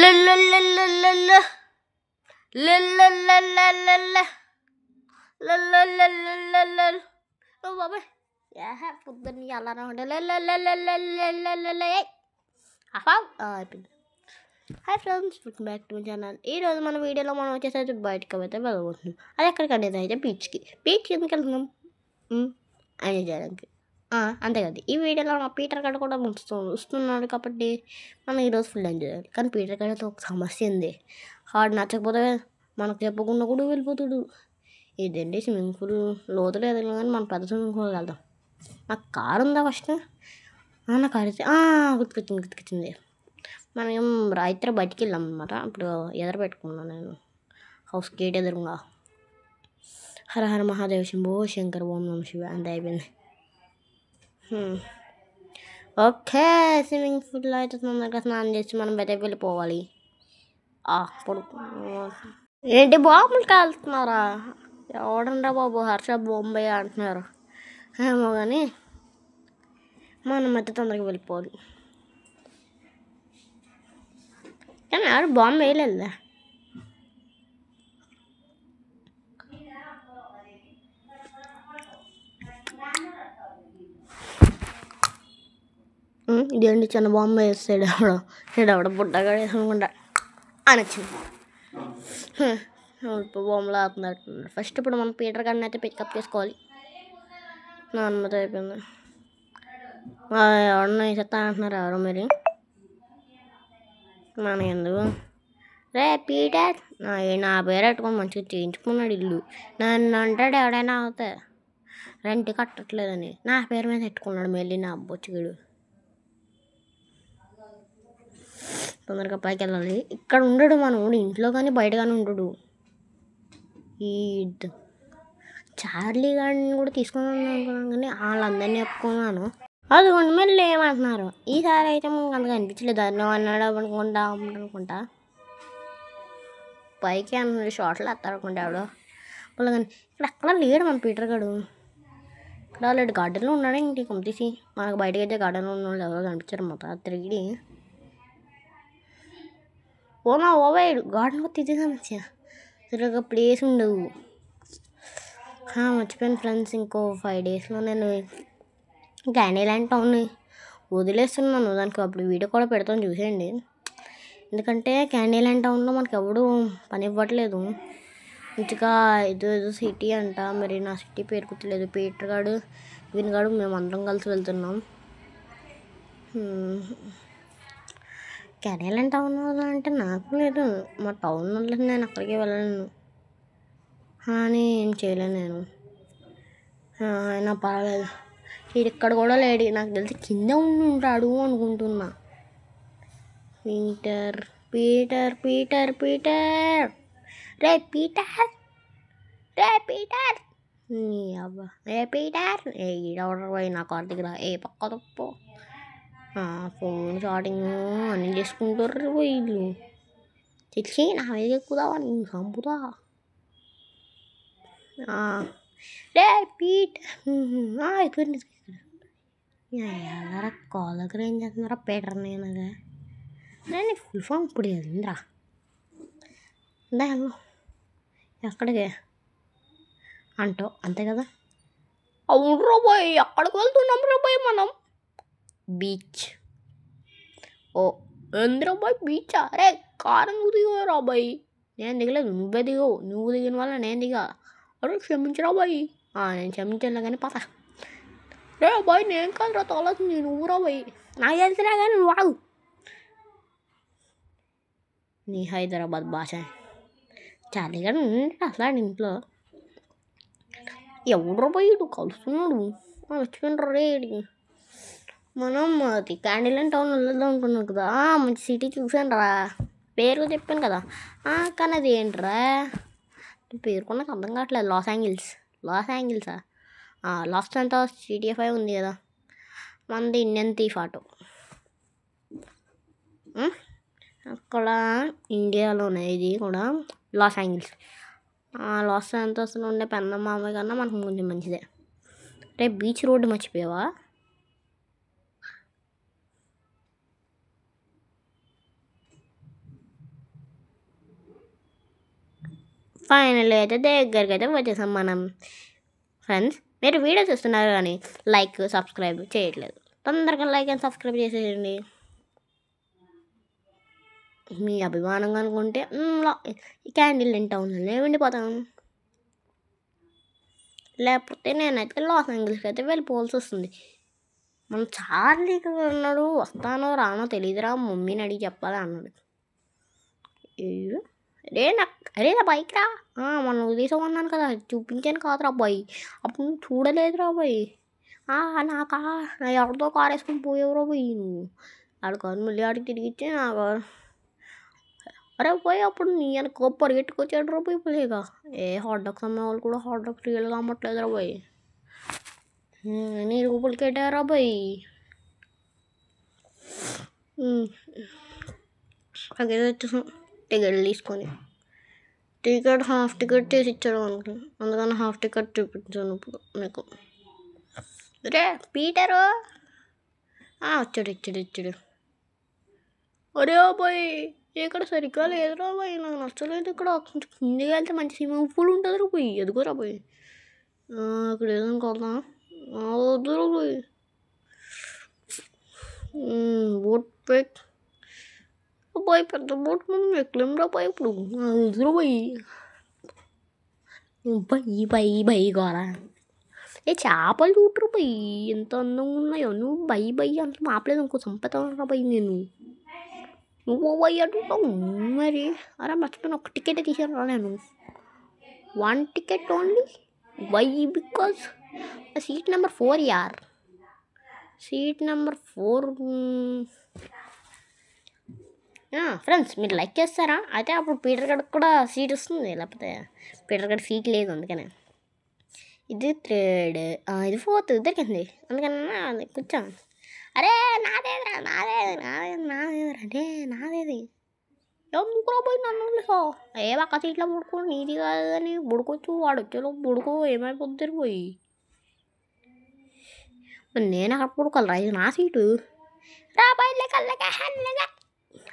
లల్లల్లల్లల్ల లల్లల్లల్లల్ల లల్లల్లల్లల్ల ఓ బాబాయ్ పొద్దున్న అలానే ఉండే లల్లల్లల్లల్ల అయిపోయింది. Hi friends, welcome back to my channel. ఈరోజు మన వీడియోలో మనం వచ్చేసరికి బయటకు అయితే వెళ్ళబోతున్నాం. అది ఎక్కడికి అనేది అయితే బీచ్కి ఎందుకు వెళ్తున్నాం ఎంజాయ్ చేయడానికి. అంతే కదా, ఈ వీడియోలో మా పీటర్ గడ కూడా వస్తున్నాడు కాబట్టి మనం ఈరోజు ఫుల్ ఎంజాయ్ చేయాలి. కానీ పీటర్ గడతో ఒక సమస్య ఉంది. వాడు నచ్చకపోతే మనకు చెప్పకుండా కూడా వెళ్ళిపోతాడు. ఇదేంటి స్విమ్మింగ్ పూల్ లోతు లేదు కానీ మనం పెద్ద స్విమ్మింగ్ పూల్ వెళ్దాం. నాకు కారు ఉందా ఫస్ట్? నా కారు అయితే గుర్తుకొచ్చింది. మనం రాత్రి బయటికి వెళ్ళాం అనమాట. అప్పుడు ఎదురు పెట్టుకున్నాను నేను హౌస్ గేట్ ఎదురుగా. హర హర మహాదేవ శంభో శంకర్ ఓం నమ శివ అంత అయిపోయింది. ఓకే, స్విమ్మింగ్ పూల్లో అయితే తొందరగా స్నానం చేసి మనం బయటకు వెళ్ళిపోవాలి. ఏంటి బాంబులు కాలుతున్నారా? ఎవడంరా బాబు హర్ష బొంబాయి అంటున్నారు ఏమో కానీ మనం అయితే తొందరగా వెళ్ళిపోవాలి. కానీ ఆడు బాంబు వేయలేదా? ఇదేంటి చిన్న బాంబు వేస్తాడు ఎవడ బుట్టగా వేసుకుంటా అని వచ్చింది. ఇప్పుడు బాంబులు ఆడుతున్నట్టు. ఫస్ట్ ఇప్పుడు మనం పీటర్ గారిని అయితే పికప్ చేసుకోవాలి. నా అనుమతి అయిపోయింది. ఎవరన్నా చెప్తా అంటున్నారు ఎవరో మరి. మన ఎందుకు రే పీటర్ నా పేరు పెట్టుకొని మంచిగా చేయించుకున్నాడు ఇల్లు. నన్ను అంటాడు ఎవడైనా అవుతా రెంట్ కట్టట్లేదని నా పేరు మీద పెట్టుకున్నాడు మళ్ళీ నా బొచ్చుగడు. తొందరగా పైకి వెళ్ళాలి. ఇక్కడ ఉండడు మన ఇంట్లో కానీ బయట కానీ ఉండడు. ఈ చార్లీ గారిని కూడా తీసుకున్నాను అనుకున్నాను కానీ వాళ్ళందరినీ చెప్పుకున్నాను. అదిగోండి మళ్ళీ ఏమంటున్నారు. ఈసారి అయితే మనకు అంతగా అనిపించలేదు. దాన్ని అన్నాడు అనుకుంటా పైకి అన్నాడు. షార్ట్లు వేస్తారు అనుకుంటా ఎవడో మళ్ళీ. కానీ ఇక్కడ అక్కడ లేడు మన పీటర్ గారు. ఇక్కడ లేడు, గార్డెన్లో ఉన్నాడు. ఇంటికి పంపించి మనకు బయటకి అయితే గార్డెన్లో ఉన్నాడు ఎవరో కనిపించారు మొత్తం తిరిగి. ఓవేడు గార్డెన్కి తిరిగి సమస్య తిరగ ప్లేస్ ఉండవు. మర్చిపోయాను ఫ్రెండ్స్, ఇంకో 5 డేస్లో నేను క్యాండీల్యాండ్ టౌన్ వదిలేస్తున్నాను. దానికి అప్పుడు వీడియో కూడా పెడతాను చూసేయండి. ఎందుకంటే క్యాండీల్యాండ్ టౌన్లో మనకు ఎవడు పని ఇవ్వట్లేదు. ఇంతగా ఏదో సిటీ అంట, మరి నా సిటీ పేరు గుర్తులేదు. పీటర్ గాడు వినగాడు మేము కలిసి వెళ్తున్నాం. క్యాండీల్యాండ్ టౌన్ అంటే నాకు లేదు, మా టౌన్ వల్ల నేను అక్కడికి వెళ్ళలేను అని ఏం చేయలేను నేను. అయినా పర్వాలేదు. ఇక్కడ కూడా లేడు, నాకు తెలిసి కింద ఉంటాడు అనుకుంటున్నా. పీటర్ పీటర్ పీటర్ పీటర్ రే పీటర్ నీ అబ్బా రే పీటర్ ఈడవడర్ పోయి నా కార్ దగ్గర పక్క తప్పు ఫోన్ షాటింగ్ అన్నీ చేసుకుంటారు వీళ్ళు. తెచ్చి నా మీద ఎక్కుదావా నేను చంపుతా. రే పీట్ అయిపోయింది. ఎలా కాల్ దగ్గర ఏం చేస్తున్నారా పీటర్? నేనగా నేను ఫుల్ ఫామ్ ఇప్పుడు వెళ్ళిందిరా. ఎక్కడికి అంటావు అంతే కదా. అవును రాబాయ్, ఎక్కడికి వెళ్తున్నాం రాబాయ్ మనం? బీచ్. ఎందురాబాయ్ బీచా? అరే కారు నువ్వు దిగో రాబాయ్. నేను దిగలేదు, నువ్వే దిగవు. నువ్వు దిగిన వల్ల నేను దిగా. అరే క్షమించరా బాయ్. నేను క్షమించలే కానీ పత రే బాయ్. నేను కాదురా తోలాల్సింది, నువ్వు రా బాయ్. నాకు తెలిసినా కానీ నువ్వు వాడు నీ హైదరాబాద్ భాష. చాలీగా అసలు ఇంట్లో ఎవడో పోయి ఇటు కలుస్తున్నాడు. వచ్చిపోయినరా రేడికి. మనం అది క్యాండీల్యాండ్ టౌన్ వెళ్దాం అనుకున్నాం కదా. మంచి సిటీ చూసాను రా, పేరు చెప్పాను కదా. కానీ అది ఏంట్రా పేరు కూడా నాకు అర్థం కావట్లేదు. లాస్ యాంగిల్సా? లాస్ సాంటోస్ GTA 5 ఉంది కదా, మనది ఇండియన్ థీఫ్ ఆటో. అక్కడ ఇండియాలోనే ఇది కూడా లాస్ యాంగిల్స్. లాస్ సాంటోస్లో ఉండే పెన్న మామయ్య కన్నా మనకు కొంచెం మంచిదే. రేపు బీచ్ రోడ్డు మర్చిపోయావా? ఫైనల్ అయితే దగ్గరికి అయితే వచ్చేసాం మనం. ఫ్రెండ్స్, మీరు వీడియో చూస్తున్నారు కానీ లైక్ సబ్స్క్రైబ్ చేయట్లేదు. తొందరగా లైక్ అండ్ సబ్స్క్రైబ్ చేసేయండి. మీ అభిమానంగా అనుకుంటే క్యాండిల్ తింటా ఉన్నాను ఉండిపోతాను. లేకపోతే నేనైతే లాస్ ఏంజల్స్కి అయితే వెళ్ళిపోవాల్సి వస్తుంది. మన చార్లీకి అన్నాడు వస్తానో రానో తెలియదురా, మమ్మీని అడిగి చెప్పాలి అన్నాడు. అరే నా బైక్ రా, మొన్న తీసుకున్నాను కదా, చూపించాను కాదురా అబ్బాయి, అప్పుడు నువ్వు చూడలేదురా అబ్బాయి. నాకా నా ఎవరితో కారు వేసుకొని పోయేవరా పోయి నువ్వు ఆడు కాదు, మళ్ళీ ఆడికి తిరిగి ఇచ్చి నా కారు. అరే పోయి అప్పుడు నీ వెనక పరిగెట్టుకొచ్చాడు రా పోయి పోలేక. హాట్ డాగ్స్ అమ్మే వాళ్ళు కూడా హాట్ డాగ్స్ రియల్గా అమ్మట్లేదురా పోయి, నీ రూపులకి పెట్టారా పోయి. అదే వచ్చేసాం టికెట్ తీసుకొని. టికెట్ హాఫ్ టికెట్ చేసి ఇచ్చాడు మనకి, అందుకని హాఫ్ టికెట్ చూపించాను ఇప్పుడు మీకు. రే పీటరు వచ్చాడు. అరే అబ్బాయి ఇక్కడ సరిగ్గా లేదురా పోయి, నాకు నచ్చలేదు. ఇక్కడ కొంచెం కిందికి వెళ్తే మంచి స్విమ్మింగ్ పూల్ ఉంటుంది రా పోయి, ఎదుగురా పోయి. ఇక్కడ ఏదైనా కదా వద్దురా పోయి. బోట్ పెట్ అబ్బాయి, పెద్ద బోట్ మనం ఎక్కలేమురా పోయి ఇప్పుడు, ఎదురు పోయి. బై గోరా. చేపలు చూడరు పోయి, ఎంత అందంగా ఉన్నాయో. నువ్వు బై అంత మాపలేదు ఇంకో చంపుతాను పోయి నేను. నువ్వు పోయి అడుగుతావు మరి. అరే మర్చిపోయిన, ఒక టికెట్ తీసాను రా నేను, 1 ticket only. Why? Because seat number 4 యార్, సీట్ నెంబర్ 4. ఫ్రెండ్స్, మీరు లైక్ చేస్తారా? అయితే అప్పుడు పీటర్ గడికి కూడా సీట్ వస్తుంది, లేకపోతే పీటర్ గడి సీట్ లేదు అందుకనే. ఇది 3rd, ఇది 4th దొరికింది అందుకని కూర్చోం. అరే నాదేదిరా అంటే నాదేది ఎందుకురా పోయి నన్ను వదిలేసా. పక్క సీట్లో పుడుకో, నీది కాదని బుడుకోవచ్చు. వాడు వచ్చేలో బుడుకో, ఏమైపోద్ది పోయి. నేను అక్కడ పుడుకోవాలరా, ఇది నా సీటు రా బయట కళ్ళగా.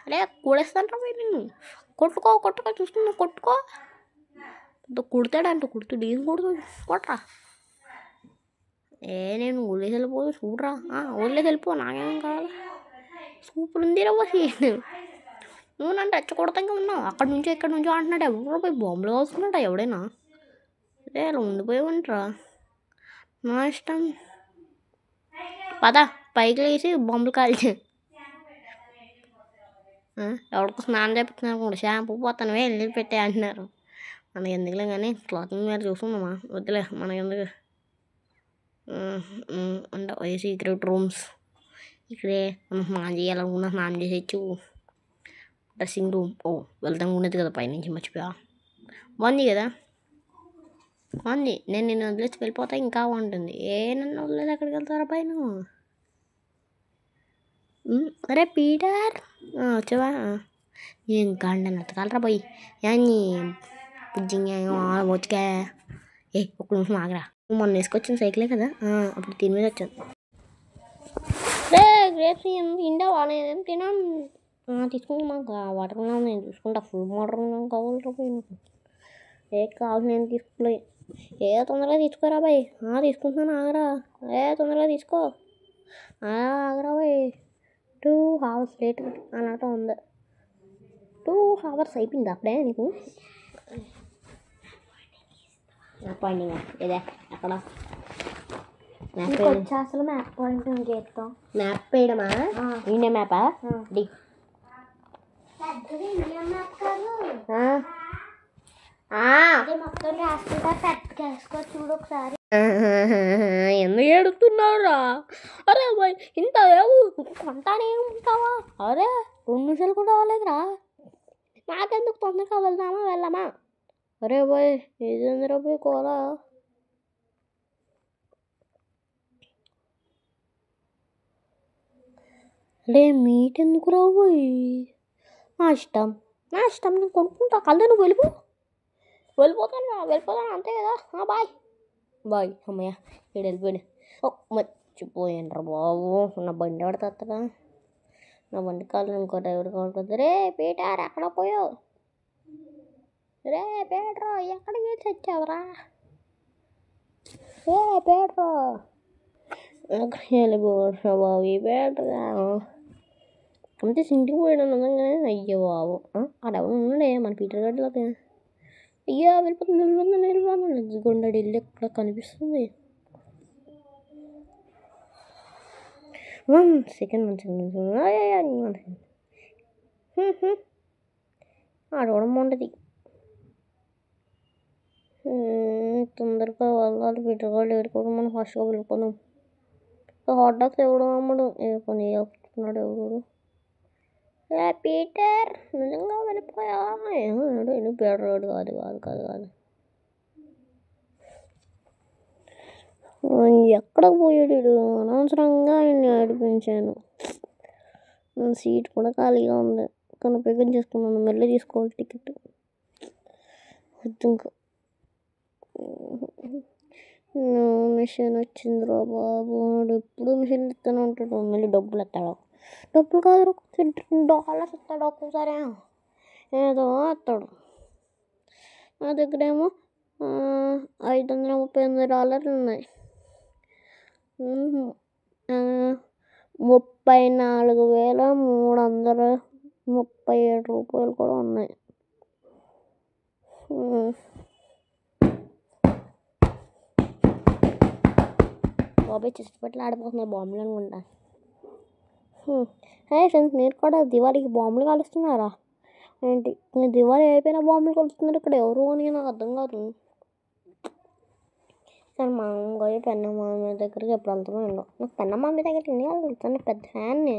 అరే కూడేస్తాను రా పోయి నిన్ను. కొట్టుకో చూస్తున్నా, కొట్టుకో. కుడతాడంట, కుడుతుడు ఏం కుడుతుంది, కొట్రా. నేను వదిలేసి వెళ్ళిపో, చూడరా. వదిలేసి వెళ్ళిపో, నాకేం కావాలి. సూపర్ ఉంది రా పోయి. నువ్వు నన్ను రెచ్చగొడతాగా ఉన్నావు, అక్కడి నుంచో ఇక్కడ నుంచో అంటున్నాడు. ఎవరో పోయి బాంబులు కాస్తున్నాడా ఎవడైనా? అరే అలా ఉండిపోయావంటరా, నా ఇష్టం. పద పైకి లేచి బాంబులు కాల్చి. ఎవరికో స్నానం చేపిస్తున్నారు కూడా, షాంపూ పోతాను వెళ్ళి పెట్టే అంటున్నారు. మనకి ఎందుకులే కానీ క్లాతింగ్ మీద చూసుకుందామా, వద్దులే మనకి ఎందుకు. అంటే సీక్రెట్ రూమ్స్ ఇక్కడే స్నానం చేయాలనుకున్నా, స్నానం చేసేయచ్చు. డ్రెస్సింగ్ రూమ్ వెళ్తాం ఉండేది కదా పైనుంచి, మర్చిపోయా. బాగుంది కదా, బాగుంది. నేను నిన్ను వదిలేసి వెళ్ళిపోతా ఇంకా బాగుంటుంది. నన్ను వదిలేసి ఎక్కడికి వెళ్తారా పైన? అరే పీటర్ వచ్చావా? నేను గండ నచ్చగలరా పోయి యాన్ని బుజ్జింగా వచ్చుగా. ఒక్క నిమిషం ఆగరా. మొన్న వేసుకొచ్చిన సైకిలే కదా, అప్పుడు దీని మీద వచ్చాను. రే గ్రేప్స్ తింటావా? నేనేం తినాను. తీసుకుంటా, మాకు వాటర్ ఉన్నాను నేను చూసుకుంటా. ఫుల్ వాటర్ ఉన్నాను కావాలరా పోయి. కావాలి నేను తీసుకోలే. తొందరగా తీసుకోరా బాయ్. తీసుకుంటున్నాను, ఆగరా. తొందరగా తీసుకో, ఆగరా బాయ్. 2 hours లేట్ అన్నట్టు ఉంది. 2 hours అయిపోయింది అప్పుడే నీకు. పాయింటింగ్ ఇదే అక్కడ అసలు మ్యాప్ పాయింటింగ్ చేస్తాం. మ్యాప్ వేయడమా? ఇండియా మ్యాపా? మొత్తం రాసుకుంటా పెట్టుకేసుకో, చూడు ఒకసారి. ఎందుకు ఏడుతున్నావురా? అరే బాయ్ ఇంత కొంటానే ఉంటావా? అరే 2 నిమిషాలు కూడా అవ్వలేదురా. నాకెందుకు తొందరగా వెళ్ళామా? అరే బాయ్ ఏదేందిరా పోయి కోలా. అరే మీట్ ఎందుకు రాబోయి? నా ఇష్టం నేను కొనుక్కుంటా. కలదా నువ్వు వెళ్ళిపోతాను అంతే కదా. బాయ్ అమ్మయ్య ఇక్కడ వెళ్ళిపోయాడు. మర్చిపోయాను రా బాబు, నా బండి ఆడుతుందా? నా బండి కాదు, ఇంకో డ్రైవర్ కావాలి కదా. రే పీటర్ ఎక్కడ పోయావు? రే పేట్రో ఎక్కడికి తెచ్చావురా? రే పేట్రో ఎక్కడికి వెళ్ళిపోవచ్చు బాబు ఈ పేట్రా? అంతే ఇంటికి పోయాడు అనగానే అయ్యో బాబు అక్కడ ఎవరు ఉన్నాడే మన పీటర్ గడ్డలోకి. అయ్యో వెళ్ళిపోతుంది గుండెడు ఇల్లు ఎక్కడ కనిపిస్తుంది. 1 సెకండ్ ఆడవడం బాగుంటుంది. తొందరగా వెళ్ళాలి పీటర్ గారు ఏడుకోవడం. మనం ఫాస్ట్గా వెళ్ళిపోదాం. హాట్ డాగ్స్ ఎవడు అమ్మడు కొన్ని చెప్తున్నాడు ఎవడు. పీటర్ నిజంగా వెళ్ళిపోయా? పీటర్ రోడ్ కాదు కాదు కాదు కాదు ఎక్కడికి పోయాడు? అనవసరంగా ఆయన్ని ఏడిపించాను. సీట్ కూడా ఖాళీగా ఉంది కానీ పికప్ చేసుకున్నాను. మళ్ళీ తీసుకోవాలి టికెట్. ఇంకా మిషన్ వచ్చిందిరా బాబు. ఎప్పుడు మిషన్ ఇస్తూనే ఉంటాడు. మళ్ళీ డబ్బులు ఎత్తాడు. డబ్బులు కాదు $2 ఇస్తాడు ఒక్కోసారి. ఏదో ఎత్తాడు. నా దగ్గరేమో $539 ఉన్నాయి. 34,337 రూపాయలు కూడా ఉన్నాయి. బాబాయ్ చిస్తపట్లు ఆడిపోతున్నాయి బాంబులు అనుకుంటా. హే ఫ్రెండ్స్, మీరు కూడా దివాళీకి బాంబులు కాలుస్తున్నారా ఏంటి? దివాళీ అయిపోయినా బాంబులు కలుస్తున్నారు ఇక్కడ ఎవరు అని నాకు అర్థం కాదు. కానీ మా అమ్మగారు పెన్నమ్మ దగ్గరికి ఎప్పుడు వెళ్తామో ఉండవు. నాకు పెన్నమ్మ దగ్గరికి ఎన్ని వెళ్తాను, పెద్ద ఫ్యాన్ని.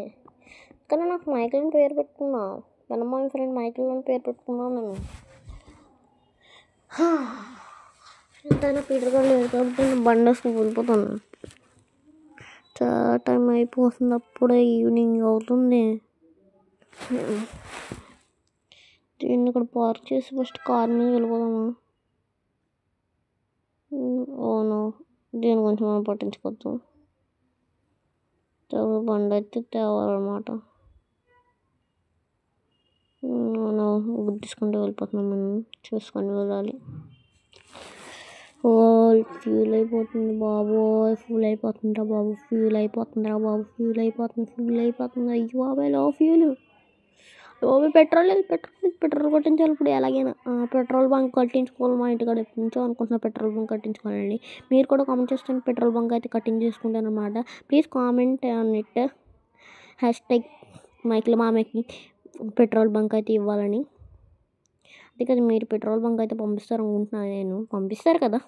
కానీ నాకు మైకిల్ అని పేరు పెట్టుకున్నా. పెన్నమ్మ ఫ్రెండ్ మైకిల్ అని పేరు పెట్టుకున్నాను నేను. ఎంతైనా పీటర్ గారు లేదు కాబట్టి నేను బండి వేసుకుని వెళ్ళిపోతాను. చాలా టైం అయిపోతుంది. అప్పుడే ఈవినింగ్ అవుతుంది. దీన్ని ఇక్కడ పార్క్ చేసి ఫస్ట్ కార్ మీద వెళ్ళిపోదామా? అవును, దీని గురించి మనం పట్టించుకోవద్దు. బండి అయితే తేవాలన్నమాట. గుర్తించుకుంటూ వెళ్ళిపోతున్నాం. మనం చూసుకొని వెళ్ళాలి. ఫ్యూల్ అయిపోతుంది బాబోయ్. ఫ్యూల్ అయిపోతుందిరా బాబు. ఫ్యూల్ అయిపోతుందిరా బాబు. ఫ్యూల్ అయిపోతుంది. అయ్యో బాబాయ్ లో ఫ్యూల్. బాబు పెట్రోల్ కొట్టించాలి ఇప్పుడు ఎలాగైనా. పెట్రోల్ బంక్ కట్టించుకోవాలి. మా ఇంటికాడ ఎప్పటి నుంచో అనుకుంటున్నా పెట్రోల్ బంక్ కట్టించుకోవాలండి. మీరు కూడా కామెంట్ చేస్తాను పెట్రోల్ బంక్ అయితే కట్టించేసుకుంటాను అనమాట. Please comment on it. Hashtag Michael మామకి పెట్రోల్ బంక్ అయితే ఇవ్వాలని. అంతే కదా, మీరు పెట్రోల్ బంక్ అయితే పంపిస్తారు అనుకుంటున్నాను నేను. పంపిస్తారు కదా?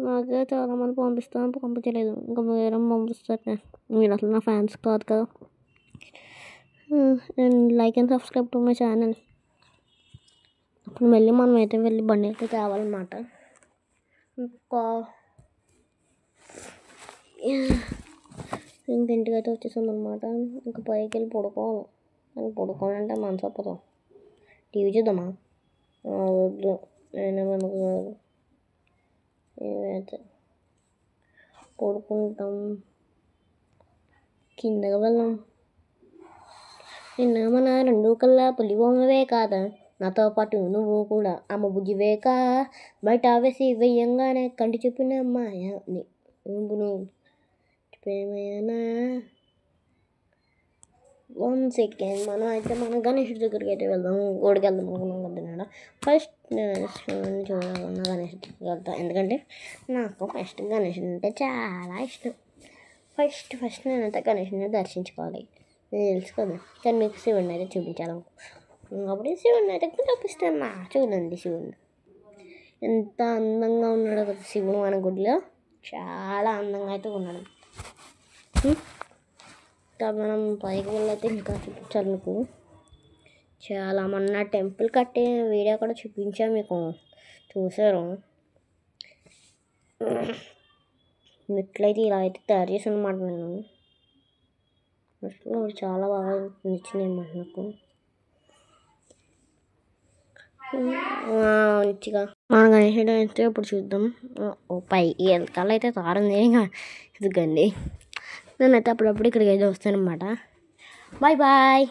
నాకే చాలామంది పంపించలేదు. ఇంకా వేరే పంపిస్తారు. మీరు అసలు నా ఫ్యాన్స్ కాదు కదా. And like and subscribe to my channel. ఇప్పుడు మళ్ళీ మనం అయితే వెళ్ళి బండి అయితే తేవాలన్నమాట. ఇంకా ఇంటికి అయితే వచ్చేసాం అనమాట. ఇంకా పైకి వెళ్ళి పడుకోవాలి. కానీ పడుకోవాలంటే మనసు అప్పదు. టీవీ చూద్దామా? వద్దు, నేనే మనకు కాదు. ఏమైతే పడుకుంటాం. కిందకి వెళ్దాం. నిన్న మన 2 కల్లా పులి బొమ్మవే కాదా, నాతో పాటు నువ్వు కూడా అమ్మ బుజ్జివే కా, బయట వేసి వెయ్యంగానే కంటి చూపిన మాయ ప్రేమయ్యానా. 1 సెకండ్. మనం అయితే మన గణేషుడి దగ్గరికి అయితే వెళ్దాం. గుడికి వెళ్దాం అనుకున్నాం కదా. ఫస్ట్ చూడాలన్నా గణేషుడి దగ్గరికి వెళ్తాం. ఎందుకంటే నాకు ఫస్ట్ గణేషుడు అంటే చాలా ఇష్టం. ఫస్ట్ నేనైతే గణేషుడిని దర్శించుకోవాలి. తెలుసు కదా. కానీ మీకు శివుడిని అయితే చూపించాలి. అప్పుడు శివుడిని అయితే చూపిస్తాను. చూడండి శివుడిని ఎంత అందంగా ఉన్నాడో కదా. శివుడు మన గుడిలో చాలా అందంగా అయితే ఉన్నాడు. మనం పైకి వెళ్ళైతే ఇంకా చూపించాలి మీకు. చాలా మొన్న టెంపుల్ కట్టే వీడియో కూడా చూపించాను మీకు, చూసారు. మెట్లయితే ఇలా అయితే తయారు చేసాను అన్నమాట నేను. మెట్లు చాలా బాగా నచ్చినాయి అన్నమాట నాకు. మంచిగా మన గణేషుడు అయితే ఇప్పుడు చూద్దాం. పై వెనకాల అయితే తారుంది. ఇదిగండి, నేనైతే అప్పుడప్పుడు ఇక్కడికి అయితే వస్తాను అన్నమాట. Bye bye.